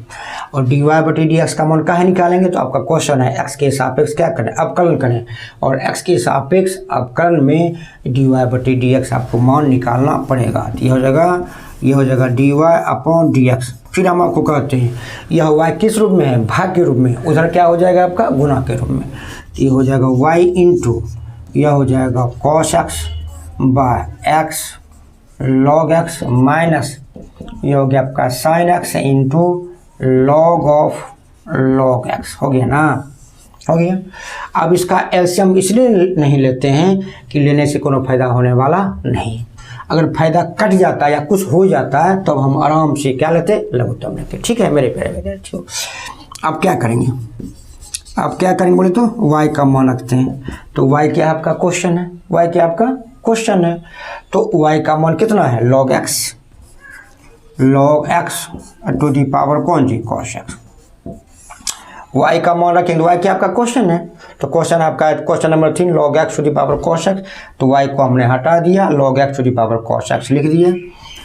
और dy/dx का मान काहे निकालेंगे, तो आपका क्वेश्चन है x के सापेक्ष क्या करें अवकलन करें, और x के सापेक्ष अवकलन में dy/dx आपको मान निकालना पड़ेगा। तो ये हो जाएगा dy अपॉन dx। फिर हम आपको कहते हैं यह y किस रूप में है भाग के रूप में, उधर क्या हो जाएगा आपका गुना के रूप में। तो ये हो जाएगा y इंटू यह हो जाएगा cos x by x log x minus ये हो गया आपका sin x into log of log x। हो गया ना, हो गया। अब इसका एलसीएम इसलिए नहीं लेते हैं कि लेने से कोनो फायदा होने वाला नहीं। अगर फायदा कट जाता है या कुछ हो जाता है तो हम आराम से क्या लेते लघुत्तम लेते। ठीक है मेरे प्यारे विद्यार्थियों। अब क्या करेंगे बोले तो y का मान रखते हैं। तो y क्या आपका क्वेश्चन है, y क्या आपका क्वेश्चन है। तो y का मान कितना है log x to the power कौन जी cos x। y का मान रखेंगे, y क्या आपका क्वेश्चन है। तो क्वेश्चन आपका question number 3 log x to the power cos x। तो y को हमने हटा दिया, log x to the power cos x लिख दिया।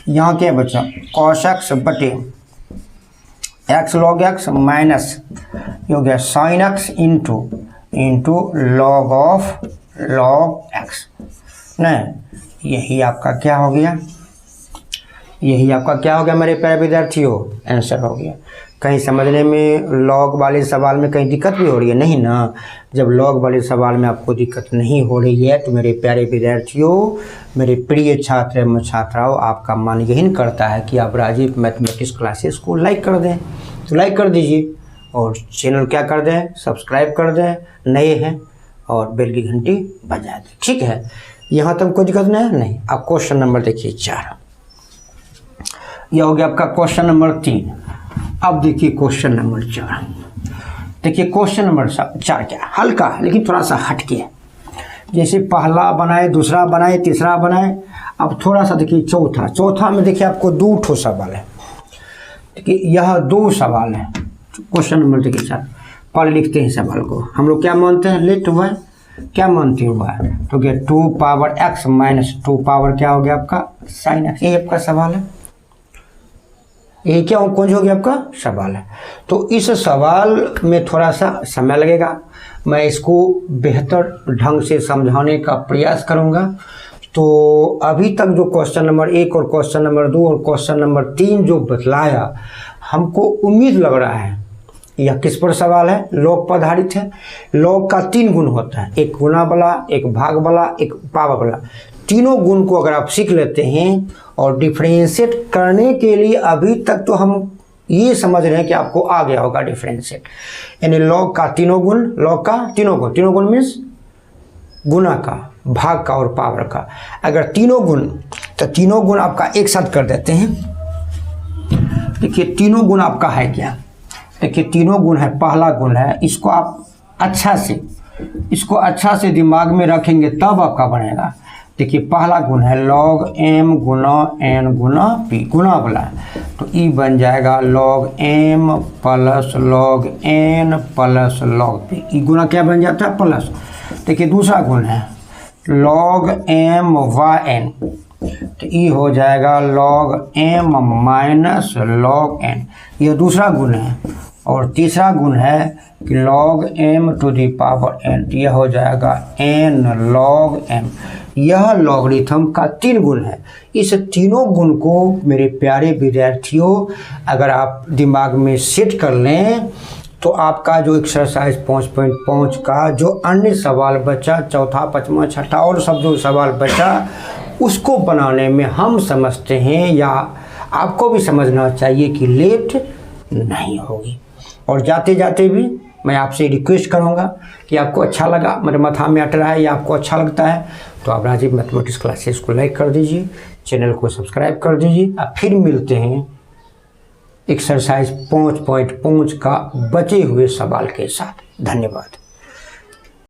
यहाँ क्या बचा cos x बटे x log x माइनस ये हो गया sin x into log of log x। नहीं, यही आपका क्या हो गया मेरे प्यारे विद्यार्थियों, आंसर हो गया। कहीं समझने में लॉग वाले सवाल में कहीं दिक्कत भी हो रही है नहीं ना। जब लॉग वाले सवाल में आपको दिक्कत नहीं हो रही है तो मेरे प्यारे विद्यार्थियों, मेरे प्रिय छात्र एवं छात्राओं, आपका मन यही करता है कि आप राजीव मैथमेटिक्स क्लासेस को लाइक कर दें। तो लाइक कर दीजिए और चैनल क्या कर दें सब्सक्राइब कर दें, नए हैं, और बेल की घंटी बजा दें। ठीक है, यहाँ तक कोई दिक्कत नहीं। अब क्वेश्चन नंबर देखिए 4, यह हो गया आपका क्वेश्चन नंबर 3। अब देखिए क्वेश्चन नंबर 4। देखिए क्वेश्चन नंबर 4 क्या हल्का है लेकिन थोड़ा सा हटके है। जैसे पहला बनाए, दूसरा बनाए, तीसरा बनाए। अब थोड़ा सा देखिए चौथा में देखिए आपको 2 ठो सवाल है। देखिए यह 2 सवाल है। क्वेश्चन नंबर देखिए 4। पहले लिखते हैं सवाल को, हम लोग क्या मानते हैं लेट हुआ है, क्या मानते हुआ है तो क्या 2 पावर x माइनस 2 पावर क्या हो गया आपका sin x। यही आपका सवाल है, यही क्या कौन हो गया आपका सवाल है। तो इस सवाल में थोड़ा सा समय लगेगा, मैं इसको बेहतर ढंग से समझाने का प्रयास करूंगा। तो अभी तक जो क्वेश्चन नंबर 1 और क्वेश्चन नंबर 2 और क्वेश्चन नंबर 3 जो बतलाया, हमको उम्मीद लग रहा है यह किस पर सवाल है? लॉग पर आधारित है। लॉग का 3 गुण होता है, एक गुना वाला, एक भाग वाला, एक पावर वाला। तीनों गुण को अगर आप सीख लेते हैं और डिफरेंशिएट करने के लिए अभी तक तो हम ये समझ रहे हैं कि आपको आ गया होगा डिफरेंशिएट, यानी लॉग का तीनों गुण, लॉग का तीनों गुण मीन्स गुना का, भाग का और पावर का। अगर तीनों गुण, तो तीनों गुण आपका एक साथ कर देते हैं। देखिए तीनों गुण आपका है क्या? देखिए तीनों गुण है, पहला गुण है, इसको आप अच्छा से दिमाग में रखेंगे तब आपका बनेगा। देखिए पहला गुण है log m गुना n गुना p, गुना वाला है, तो ई बन जाएगा log m plus log n plus log p। ई गुना क्या बन जाता है? प्लस। देखिए दूसरा गुण है log m yn, तो ई हो जाएगा log m minus log n, यह दूसरा गुण है। और तीसरा गुण है कि log m to the power n, यह हो जाएगा n log m। यह लॉगरिथम का 3 गुण है। इस तीनों गुण को मेरे प्यारे विद्यार्थियों अगर आप दिमाग में सेट कर लें तो आपका जो एक्सरसाइज 5.5 का जो अन्य सवाल बचा, चौथा, पाँचवा, छठा और सब जो सवाल बचा, उसको बनाने में हम समझते हैं या आपको भी समझना चाहिए कि लेट नहीं होगी। और जाते जाते भी मैं आपसे रिक्वेस्ट करूंगा कि आपको अच्छा लगा, मेरे माथा में अट रहा है या आपको अच्छा लगता है तो आप राजीव मैथमेटिक्स क्लासेस को लाइक कर दीजिए, चैनल को सब्सक्राइब कर दीजिए। अब फिर मिलते हैं एक्सरसाइज 5.5 का बचे हुए सवाल के साथ। धन्यवाद।